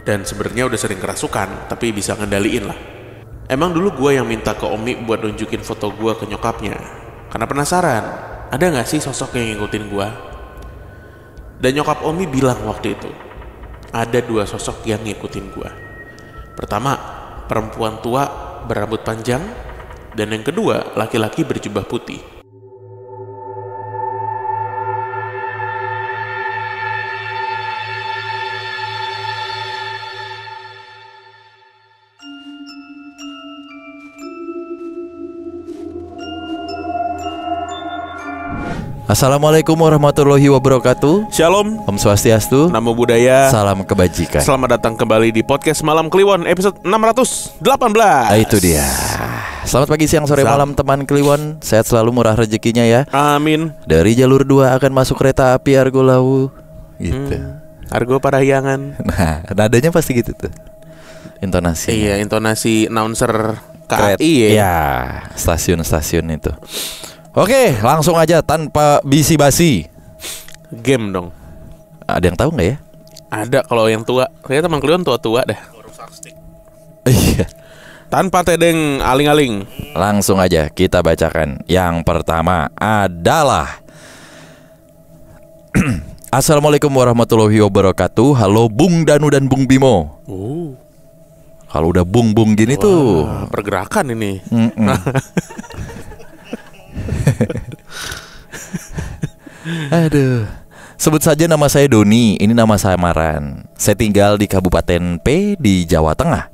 Dan sebenarnya udah sering kerasukan, tapi bisa ngendaliin lah. Emang dulu gue yang minta ke Omi buat nunjukin foto gue ke nyokapnya, karena penasaran, ada gak sih sosok yang ngikutin gue? Dan nyokap Omi bilang waktu itu, ada 2 sosok yang ngikutin gue. Pertama, perempuan tua berambut panjang, dan yang kedua, laki-laki berjubah putih. Assalamualaikum warahmatullahi wabarakatuh. Shalom, Om Swastiastu, Namo Buddhaya, salam kebajikan. selamat datang kembali di podcast Malam Kliwon episode 618. Itu dia. Selamat pagi, siang, sore, malam teman Kliwon. Sehat selalu, murah rezekinya ya. Amin. Dari jalur 2 akan masuk kereta api Argo Lawu. Gitu. Argo Parahyangan. Nah, nadanya pasti gitu tuh. Intonasi. Iya, intonasi announcer Keret. KAI ya. Ya, stasiun-stasiun itu. Oke, langsung aja tanpa bisi-basi. Game dong. Ada yang tahu nggak ya? Ada kalau yang tua. Kayaknya teman Kliwon tua-tua dah. Iya. Tanpa tedeng aling-aling. Langsung aja kita bacakan. Yang pertama adalah Assalamualaikum warahmatullahi wabarakatuh. Halo Bung Danu dan Bung Bimo. Kalau udah bung-bung gini tuh Pergerakan ini. Aduh. Sebut saja nama saya Doni. Ini nama samaran. Saya tinggal di Kabupaten P di Jawa Tengah.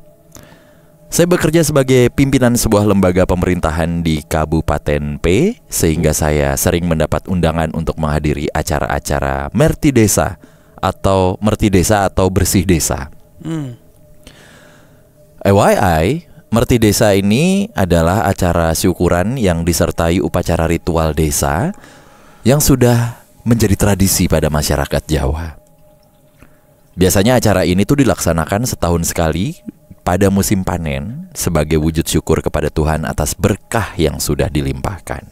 Saya bekerja sebagai pimpinan sebuah lembaga pemerintahan di Kabupaten P, sehingga saya sering mendapat undangan untuk menghadiri acara-acara Merti Desa atau Bersih Desa. FYI, Merti Desa ini adalah acara syukuran yang disertai upacara ritual desa yang sudah menjadi tradisi pada masyarakat Jawa. Biasanya acara ini tuh dilaksanakan setahun sekali pada musim panen sebagai wujud syukur kepada Tuhan atas berkah yang sudah dilimpahkan.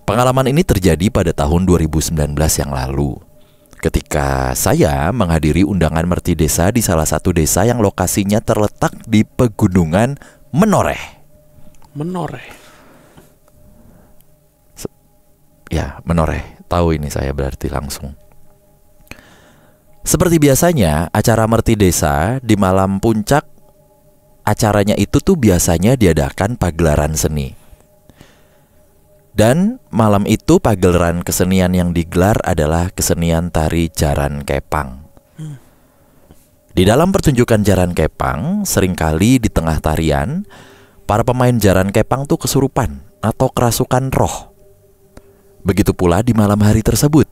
Pengalaman ini terjadi pada tahun 2019 yang lalu, ketika saya menghadiri undangan Merti Desa di salah satu desa yang lokasinya terletak di pegunungan Menoreh. Ya, Menoreh. Tahu ini saya berarti langsung. Seperti biasanya, acara Merti Desa di malam puncak acaranya itu tuh biasanya diadakan pagelaran seni. Dan malam itu pagelaran kesenian yang digelar adalah kesenian tari Jaran Kepang. Di dalam pertunjukan Jaran Kepang, seringkali di tengah tarian, para pemain Jaran Kepang tuh kesurupan atau kerasukan roh. Begitu pula di malam hari tersebut.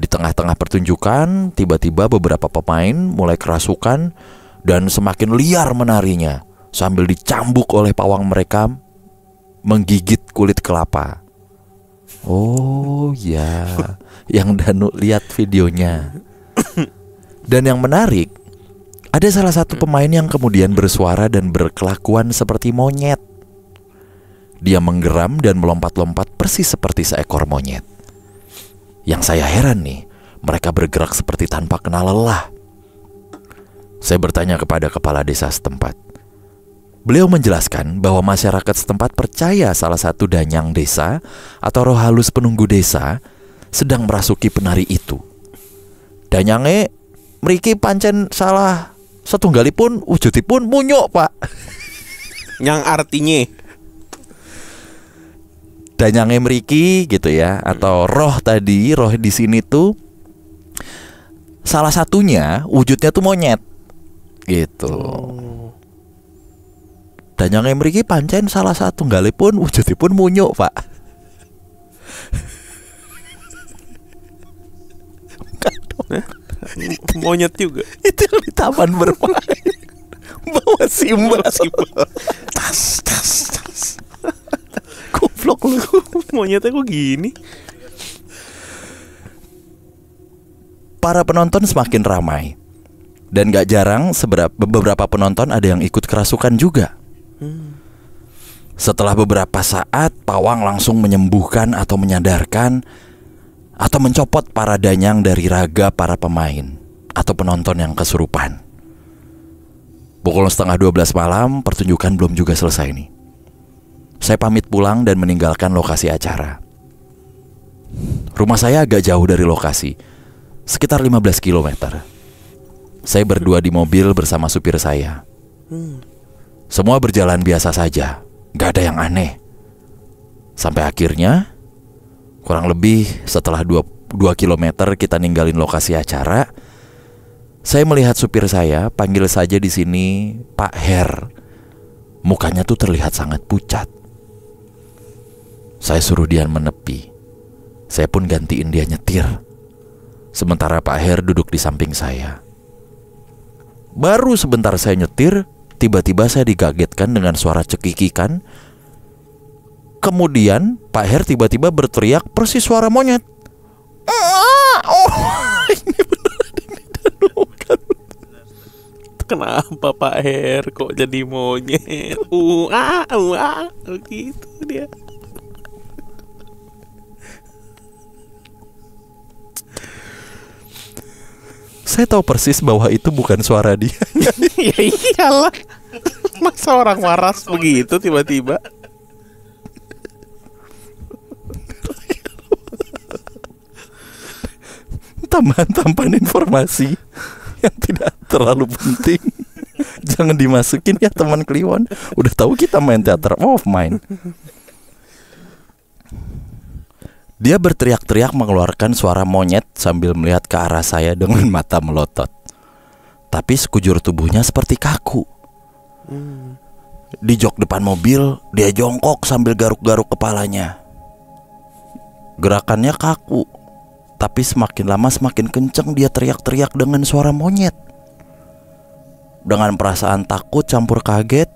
Di tengah-tengah pertunjukan, tiba-tiba beberapa pemain mulai kerasukan dan semakin liar menarinya sambil dicambuk oleh pawang mereka menggigit kulit kelapa. Oh ya, yang Danu lihat videonya. Dan yang menarik, ada salah satu pemain yang kemudian bersuara dan berkelakuan seperti monyet. Dia menggeram dan melompat-lompat persis seperti seekor monyet. Yang saya heran nih, mereka bergerak seperti tanpa kenal lelah. Saya bertanya kepada kepala desa setempat. Beliau menjelaskan bahwa masyarakat setempat percaya salah satu danyang desa atau roh halus penunggu desa sedang merasuki penari itu. Danyange mriki pancen salah setunggalipun wujudipun munyuk, Pak. Yang artinya Danyange mriki gitu ya, atau roh tadi, roh di sini tuh salah satunya wujudnya tuh monyet gitu. Danyange mriki pancen salah satunggalipun wujudipun munyuk, Pak. monyet juga. Itu di taman bermain bawa simbol. Tas. Goblok lu. Monyetnya kok gini? Para penonton semakin ramai. Dan gak jarang beberapa penonton ada yang ikut kerasukan juga. Setelah beberapa saat, pawang langsung menyembuhkan atau menyadarkan atau mencopot para danyang dari raga para pemain atau penonton yang kesurupan. Pukul 11:30 malam, pertunjukan belum juga selesai nih. Saya pamit pulang dan meninggalkan lokasi acara. Rumah saya agak jauh dari lokasi, sekitar 15 km. Saya berdua di mobil bersama supir saya. Semua berjalan biasa saja, gak ada yang aneh. Sampai akhirnya, kurang lebih setelah 2 km kita ninggalin lokasi acara, saya melihat supir saya, panggil saja di sini Pak Her. Mukanya tuh terlihat sangat pucat. Saya suruh dia menepi. Saya pun gantiin dia nyetir. Sementara Pak Her duduk di samping saya. Baru sebentar saya nyetir, tiba-tiba saya dikagetkan dengan suara cekikikan. Kemudian Pak Her tiba-tiba berteriak persis suara monyet. Ini beneran, ini bukan. Kenapa Pak Her kok jadi monyet? Gitu dia. Saya tahu persis bahwa itu bukan suara dia. Ya iyalah. Masa orang waras begitu tiba-tiba? Tambahan informasi yang tidak terlalu penting. Jangan dimasukin ya teman Kliwon. Udah tahu kita main theater of mind. Dia berteriak-teriak mengeluarkan suara monyet sambil melihat ke arah saya dengan mata melotot. Tapi sekujur tubuhnya seperti kaku. Di jok depan mobil, dia jongkok sambil garuk-garuk kepalanya. Gerakannya kaku, tapi semakin lama semakin kenceng dia teriak-teriak dengan suara monyet. Dengan perasaan takut campur kaget,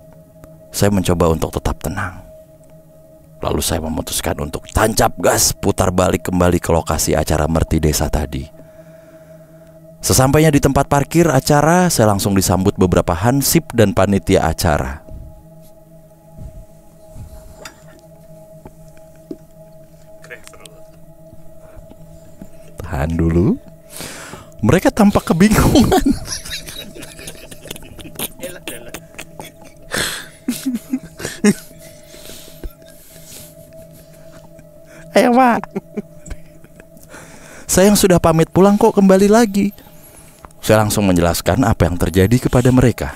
saya mencoba untuk tetap tenang. Lalu saya memutuskan untuk tancap gas putar balik kembali ke lokasi acara Merti Desa tadi. Sesampainya di tempat parkir acara, saya langsung disambut beberapa hansip dan panitia acara. Tahan dulu. Mereka tampak kebingungan. Ayo Pak. Saya yang sudah pamit pulang kok kembali lagi. Saya langsung menjelaskan apa yang terjadi kepada mereka.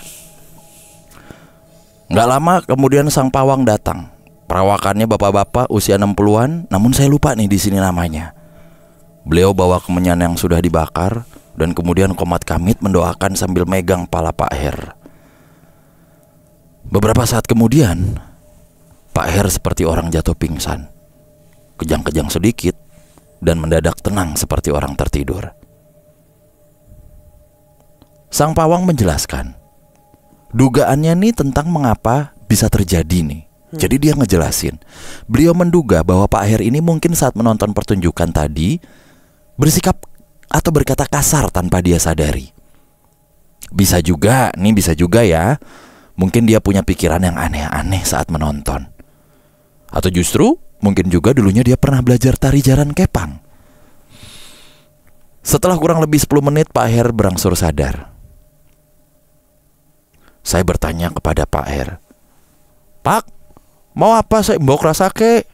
Gak lama kemudian sang pawang datang. Perawakannya bapak-bapak usia 60-an, namun saya lupa nih di sini namanya. Beliau bawa kemenyan yang sudah dibakar dan kemudian komat kamit mendoakan sambil megang pala Pak Her. Beberapa saat kemudian, Pak Her seperti orang jatuh pingsan. Kejang-kejang sedikit dan mendadak tenang seperti orang tertidur. Sang pawang menjelaskan, dugaannya nih tentang mengapa bisa terjadi nih. Jadi dia ngejelasin, beliau menduga bahwa Pak Her ini mungkin saat menonton pertunjukan tadi bersikap atau berkata kasar tanpa dia sadari. Bisa juga ya, mungkin dia punya pikiran yang aneh-aneh saat menonton. Atau justru mungkin juga dulunya dia pernah belajar tari jaran kepang. Setelah kurang lebih 10 menit Pak Her berangsur sadar. Saya bertanya kepada Pak Her, Pak, mau apa saya mbok rasake?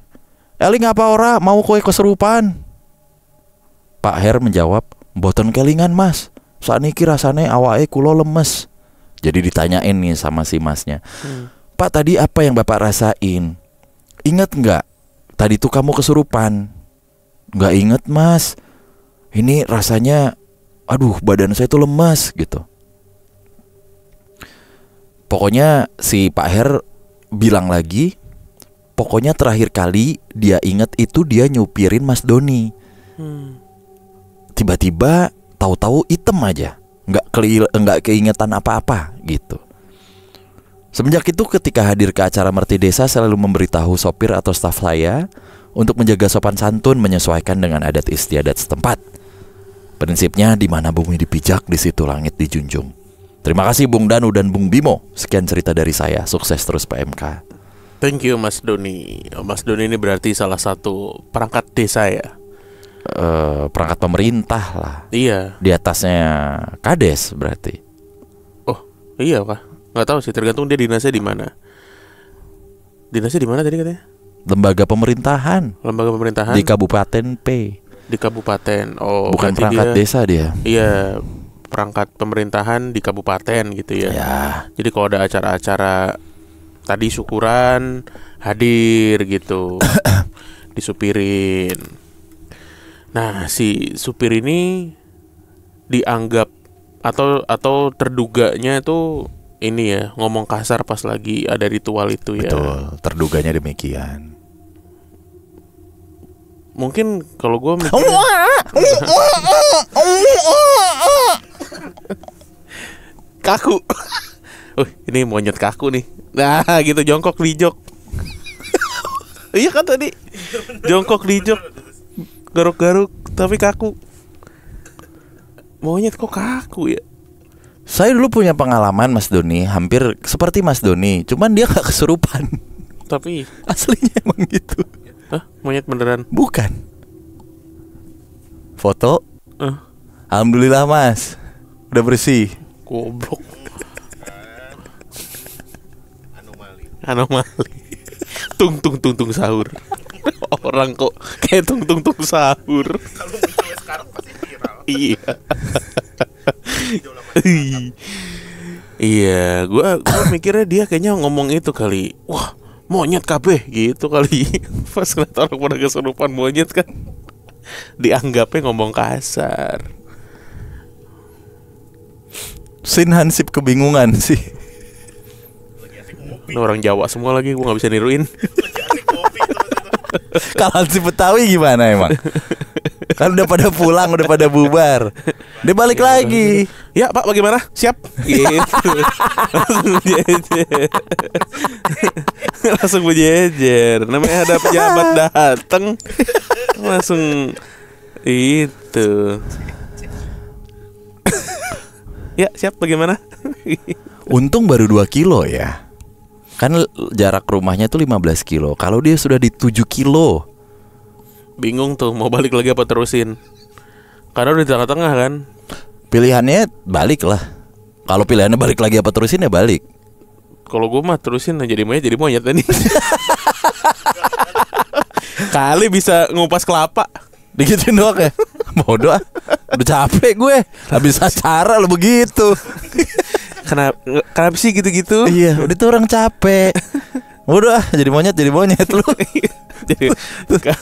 Eling apa ora mau kowe keserupan? Pak Her menjawab, mboten kelingan mas, saniki rasane awake kula lemes. Jadi ditanyain nih sama si masnya, Pak tadi apa yang bapak rasain? Ingat nggak? Tadi tuh kamu kesurupan. Nggak inget mas. Ini rasanya, aduh badan saya tuh lemas gitu. Pokoknya si Pak Her bilang lagi, pokoknya terakhir kali dia inget itu dia nyupirin Mas Doni. Tiba-tiba tahu-tahu item aja, nggak keingetan apa-apa gitu. Semenjak itu ketika hadir ke acara Merti Desa, saya selalu memberitahu sopir atau staf saya untuk menjaga sopan santun menyesuaikan dengan adat istiadat setempat. Prinsipnya di mana bumi dipijak, di situ langit dijunjung. Terima kasih Bung Danu dan Bung Bimo. Sekian cerita dari saya. Sukses terus PMK. Thank you Mas Doni. Mas Doni ini berarti salah satu perangkat desa ya. perangkat pemerintah lah. Iya. Di atasnya Kades berarti. Oh iya kah? Nggak tahu sih, tergantung dia dinasnya di mana. Dinasnya di mana tadi katanya? Lembaga pemerintahan. Lembaga pemerintahan Di Kabupaten P. di kabupaten. Oh, Bukan berarti perangkat desa dia. Iya, perangkat pemerintahan di kabupaten gitu ya. Ya. Jadi kalau ada acara-acara tadi syukuran hadir gitu, disupirin. Nah, si supir ini dianggap atau terduganya itu ini ya, ngomong kasar pas lagi ada ritual itu ya. Betul, terduganya demikian. Mungkin kalau gue mikir kaku. Ini monyet kaku nih. Nah, gitu jongkok di jok. Iya kan tadi. Jongkok di jok. Garuk-garuk tapi kaku. Monyet kok kaku ya? Saya dulu punya pengalaman Mas Doni, hampir seperti Mas Doni, cuman dia gak kesurupan. Tapi Aslinya emang gitu. hah, monyet beneran? Bukan. Foto. Alhamdulillah Mas, udah bersih. Goblok. Anomali. Tung tung tung tung sahur. Orang kok kayak tung tung tung sahur. Kalau muncul sekarang pasti viral. Iya. Iya, gua mikirnya dia kayaknya ngomong itu kali. Wah, monyet kabeh gitu kali. Pas ngeliat orang pada kesurupan monyet kan, dianggapnya ngomong kasar. Sin Hansip kebingungan sih. Ini orang Jawa semua lagi, gua nggak bisa niruin. Kalau Hansip Betawi gimana emang? Kan udah pada pulang, udah pada bubar. Dia balik lagi. Ya Pak, bagaimana? Siap? Gitu. Langsung jejer. Langsung berjejer. Namanya ada pejabat dateng, langsung itu. Ya siap, bagaimana? Untung baru 2 kilo ya. Kan jarak rumahnya tuh 15 kilo. Kalau dia sudah di 7 kilo, Bingung tuh mau balik lagi apa terusin. Karena udah di tengah-tengah kan. pilihannya balik lah. Kalau pilihannya balik lagi apa terusin ya balik. Kalau gue mah terusin aja, jadi monyet tadi. Kali bisa ngupas kelapa. Digituin doang ya. Bodoh ah. Udah capek gue. Habis acara lo begitu. Kenapa sih gitu-gitu? Iya, udah tuh orang capek. Bodoh ah, jadi monyet lu. Jadi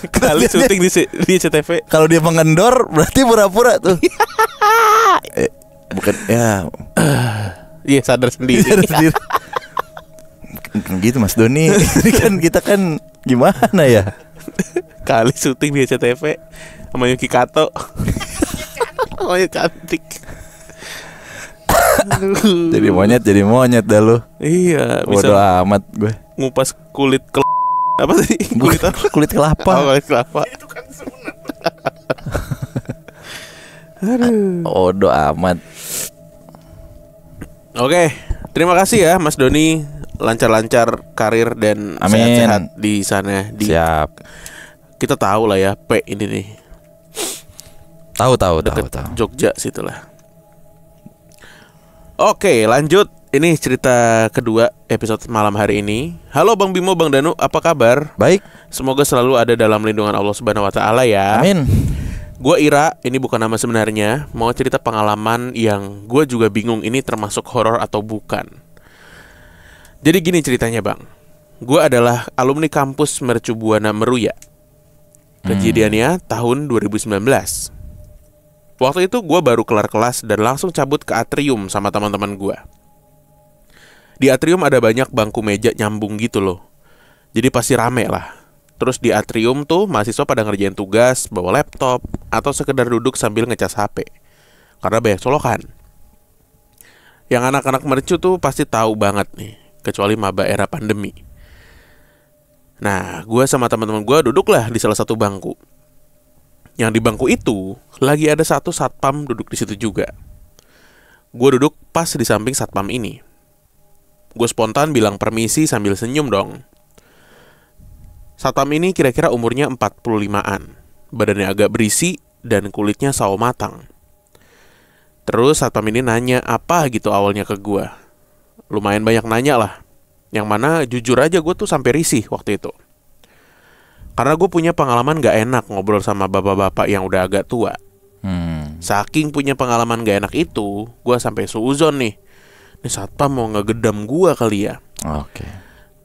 kali syuting di CTV. Kalau dia mengendor berarti pura-pura tuh. Bukan ya. Iya, sadar sendiri. Sendiri. Gitu Mas Doni. Ini kan kita kan gimana ya? Kali syuting di CTV sama Yuki Kato. Oh ya cantik. Jadi monyet dah lu. Iya, bisa Bodoh amat gue. ngupas kulit apa tadi? Kulit apa? Kulit kelapa. Oh, kulit kelapa. Itu kan sunat. Bodoh amat. Oke, terima kasih ya Mas Doni, lancar-lancar karir dan Amin. sehat-sehat di sana. Siap. Kita tahu lah ya, P ini nih. Tahu. Deket Jogja situlah. Oke, lanjut. Ini cerita kedua episode malam hari ini. Halo Bang Bimo, Bang Danu, apa kabar? Baik. Semoga selalu ada dalam lindungan Allah Subhanahu wa taala ya. Amin. Gua Ira, ini bukan nama sebenarnya. Mau cerita pengalaman yang gue juga bingung ini termasuk horor atau bukan. Jadi gini ceritanya Bang. Gue adalah alumni kampus Mercu Buana Meruya. Kejadiannya tahun 2019. Waktu itu gue baru kelar kelas dan langsung cabut ke atrium sama teman-teman gue. Di atrium ada banyak bangku meja nyambung gitu loh. Jadi pasti rame lah. Terus di atrium tuh mahasiswa pada ngerjain tugas, bawa laptop, atau sekedar duduk sambil ngecas HP. Karena banyak colokan. Yang anak-anak mercu tuh pasti tahu banget nih, kecuali maba era pandemi. Nah, gue sama teman-teman gue duduklah di salah satu bangku. Yang di bangku itu lagi ada satu satpam duduk di situ juga. Gue duduk pas di samping satpam ini. Gue spontan bilang permisi sambil senyum dong. Satpam ini kira-kira umurnya 45-an. badannya agak berisi, dan kulitnya sawo matang. Terus satpam ini nanya apa gitu awalnya ke gue. Lumayan banyak nanya lah. Yang mana jujur aja gue tuh sampai risih waktu itu. Karena gue punya pengalaman gak enak ngobrol sama bapak-bapak yang udah agak tua. Saking punya pengalaman gak enak itu, gue sampai suuzon nih. Ini satpam mau ngegedam gue kali ya. Oke.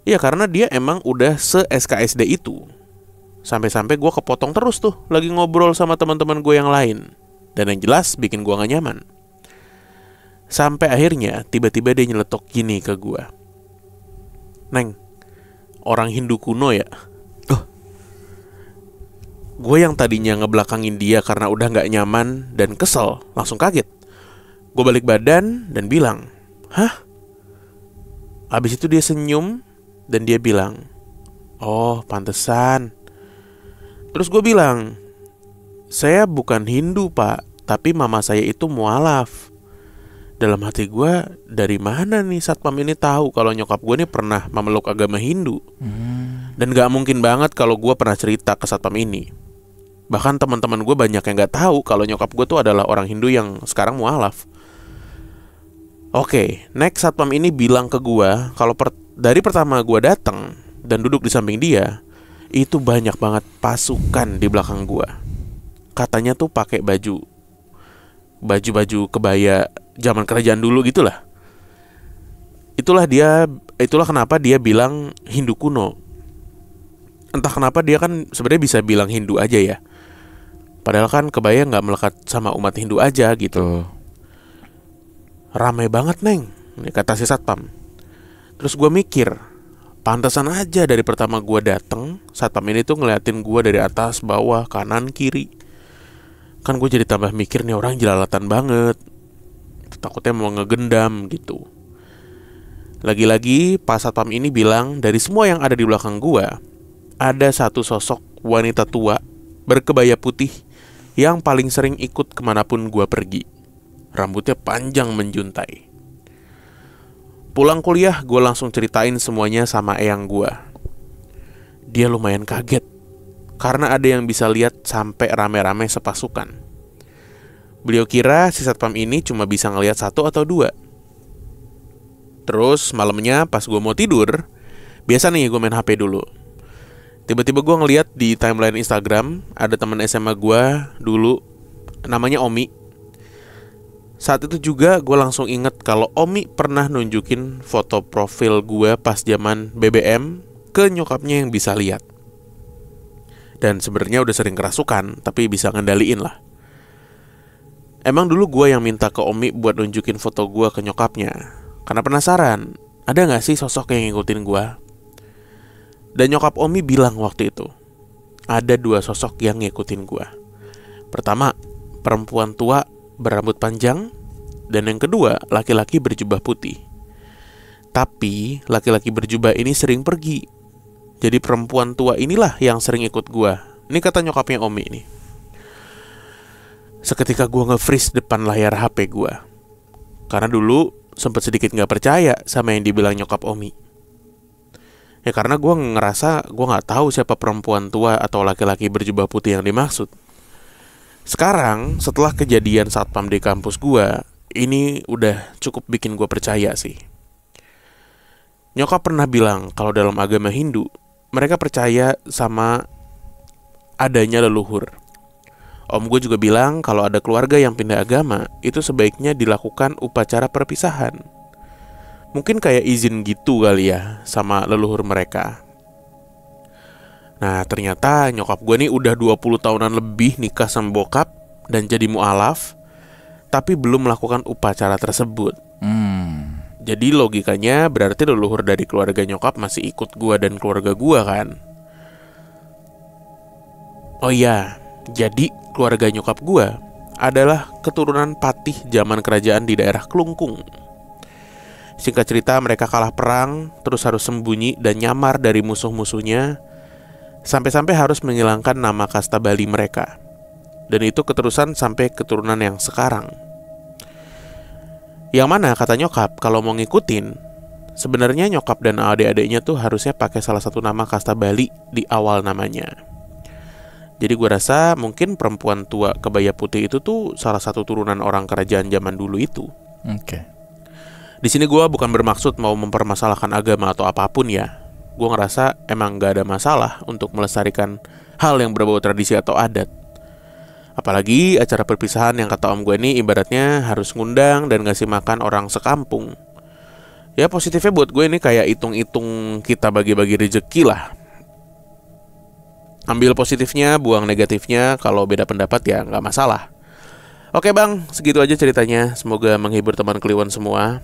Iya, karena dia emang udah se-SKSD itu. Sampai-sampai gue kepotong terus tuh lagi ngobrol sama teman-teman gue yang lain. Dan yang jelas bikin gue gak nyaman. Sampai akhirnya tiba-tiba dia nyeletok gini ke gue. Neng, orang Hindu kuno ya? Gue yang tadinya ngebelakangin dia karena udah gak nyaman dan kesel, langsung kaget. Gue balik badan dan bilang, hah? Abis itu dia senyum dan dia bilang, oh pantesan. Terus gue bilang, saya bukan Hindu pak, tapi mama saya itu mualaf. Dalam hati gue, dari mana nih satpam ini tahu kalau nyokap gue nih pernah memeluk agama Hindu? Dan gak mungkin banget kalau gue pernah cerita ke satpam ini. Bahkan teman-teman gue banyak yang gak tahu kalau nyokap gue tuh adalah orang Hindu yang sekarang mualaf. Oke, next satpam ini bilang ke gue kalau dari pertama gue datang dan duduk di samping dia, itu banyak banget pasukan di belakang gue. Katanya tuh pakai baju kebaya zaman kerajaan dulu gitulah. Itulah kenapa dia bilang Hindu kuno. Entah kenapa dia kan sebenarnya bisa bilang Hindu aja ya. Padahal kan kebaya nggak melekat sama umat Hindu aja gitu. Ramai banget neng, ini kata si satpam. Terus gue mikir, pantesan aja dari pertama gue dateng, satpam ini tuh ngeliatin gue dari atas, bawah, kanan, kiri. Kan gue jadi tambah mikir nih orang jelalatan banget. Takutnya mau ngegendam gitu. Lagi-lagi pas satpam ini bilang dari semua yang ada di belakang gue, ada satu sosok wanita tua berkebaya putih yang paling sering ikut kemanapun gue pergi. Rambutnya panjang menjuntai. Pulang kuliah gue langsung ceritain semuanya sama eyang gue. Dia lumayan kaget karena ada yang bisa lihat sampai rame-rame sepasukan. Beliau kira si satpam ini cuma bisa ngelihat satu atau dua. Terus malamnya pas gue mau tidur, biasa nih gue main HP dulu. Tiba-tiba gue ngeliat di timeline Instagram ada teman SMA gue dulu, namanya Omi. Saat itu juga gue langsung inget kalau Omi pernah nunjukin foto profil gue pas zaman BBM ke nyokapnya yang bisa lihat. Dan sebenarnya udah sering kerasukan, tapi bisa ngendaliin lah. Emang dulu gue yang minta ke Omi buat nunjukin foto gue ke nyokapnya, karena penasaran, ada gak sih sosok yang ngikutin gue? Dan nyokap Omi bilang waktu itu, ada dua sosok yang ngikutin gue. Pertama, perempuan tua berambut panjang. Dan yang kedua, laki-laki berjubah putih. Tapi, laki-laki berjubah ini sering pergi. Jadi perempuan tua inilah yang sering ikut gue. Ini kata nyokapnya Omi ini. Seketika gue nge-freeze depan layar HP gue. Karena dulu sempet sedikit gak percaya sama yang dibilang nyokap Omi. Ya karena gue ngerasa gue gak tahu siapa perempuan tua atau laki-laki berjubah putih yang dimaksud. Sekarang setelah kejadian satpam di kampus gue, ini udah cukup bikin gue percaya sih. Nyokap pernah bilang kalau dalam agama Hindu, mereka percaya sama adanya leluhur. Om gue juga bilang kalau ada keluarga yang pindah agama, itu sebaiknya dilakukan upacara perpisahan. Mungkin kayak izin gitu kali ya sama leluhur mereka. Nah ternyata nyokap gue nih udah 20 tahunan lebih nikah sama bokap dan jadi mualaf, tapi belum melakukan upacara tersebut. Jadi logikanya berarti leluhur dari keluarga nyokap masih ikut gue dan keluarga gue kan. Oh iya, jadi keluarga nyokap gue adalah keturunan patih zaman kerajaan di daerah Klungkung. Singkat cerita mereka kalah perang, terus harus sembunyi dan nyamar dari musuh-musuhnya, sampai-sampai harus menghilangkan nama kasta Bali mereka. Dan itu keterusan sampai keturunan yang sekarang. Yang mana kata nyokap kalau mau ngikutin, sebenarnya nyokap dan adik-adiknya tuh harusnya pakai salah satu nama kasta Bali di awal namanya. Jadi gue rasa mungkin perempuan tua kebaya putih itu tuh salah satu turunan orang kerajaan zaman dulu itu. Oke. Di sini gue bukan bermaksud mau mempermasalahkan agama atau apapun ya. Gue ngerasa emang gak ada masalah untuk melestarikan hal yang berbau tradisi atau adat. Apalagi acara perpisahan yang kata om gue ini ibaratnya harus ngundang dan ngasih makan orang sekampung. Ya positifnya buat gue ini kayak hitung-hitung kita bagi-bagi rezeki lah. Ambil positifnya, buang negatifnya. Kalau beda pendapat ya gak masalah. Oke bang, segitu aja ceritanya. Semoga menghibur teman Kliwon semua.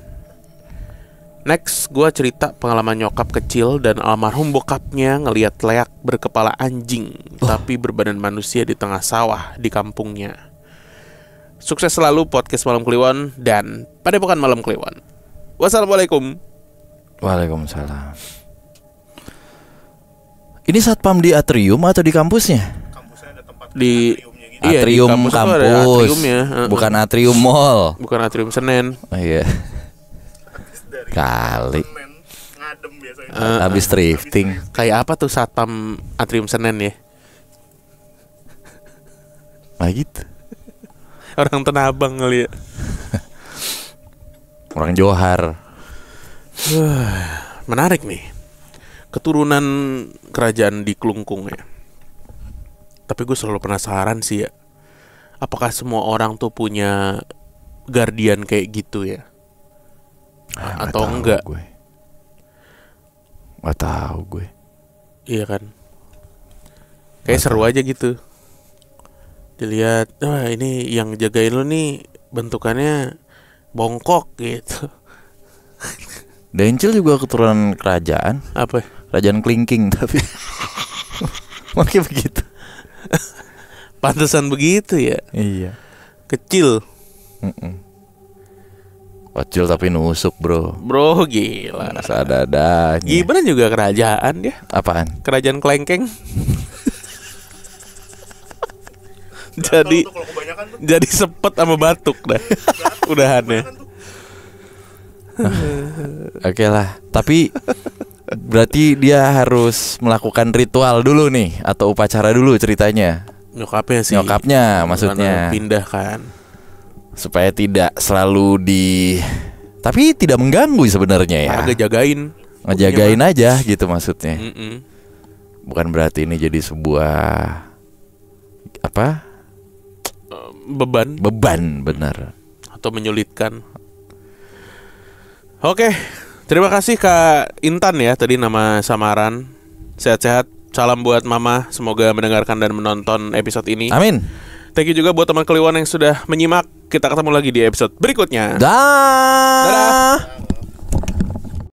Next, gue cerita pengalaman nyokap kecil dan almarhum bokapnya ngelihat leak berkepala anjing tapi berbadan manusia di tengah sawah di kampungnya. Sukses selalu podcast Malam Kliwon dan Padepokan Malam Kliwon. Wassalamualaikum. Waalaikumsalam. Ini satpam di atrium atau di kampusnya? Kampusnya ada tempat Di atriumnya gitu. iya, di Atrium kampus tuh ada kampus, atriumnya. bukan atrium mall. Bukan atrium Senen. Oh, iya. Dari Kali. Semen, ngadem biasanya. Habis thrifting. Kayak apa tuh satpam atrium Senen ya? Nah gitu. Orang Tanah Abang kali ya. Orang Johar. Menarik nih. Keturunan kerajaan di Klungkung ya. Tapi gue selalu penasaran sih ya. Apakah semua orang tuh punya guardian kayak gitu ya? Atau enggak? Gak tahu gue. Iya kan. Kayak seru aja gitu. Dilihat, wah ini yang jagain lo nih bentukannya bongkok gitu. Dencil juga keturunan kerajaan. Apa? Kerajaan Klingking tapi makanya begitu. Pantesan begitu ya. Iya. Kecil. Kecil tapi nusuk bro. Bro gila. Ada-adanya. Gibran juga kerajaan ya. Apaan? Kerajaan Klengkeng. Jadi Kalau kebanyakan tuh jadi sepet sama batuk dah. Udahannya. Oke lah. Tapi berarti dia harus melakukan ritual dulu nih atau upacara dulu ceritanya. Nyokapnya sih. Nyokapnya maksudnya. Karena pindah kan. Supaya tidak selalu tapi tidak mengganggu sebenarnya ya. Agak jagain. Ngejagain aja gitu maksudnya. Mm-mm. Bukan berarti ini jadi sebuah apa? Beban Beban bener. atau menyulitkan. Oke, terima kasih Kak Intan ya, tadi nama samaran. Sehat-sehat, salam buat Mama. Semoga mendengarkan dan menonton episode ini. Amin. Thank you juga buat teman Kliwon yang sudah menyimak. Kita ketemu lagi di episode berikutnya. Dan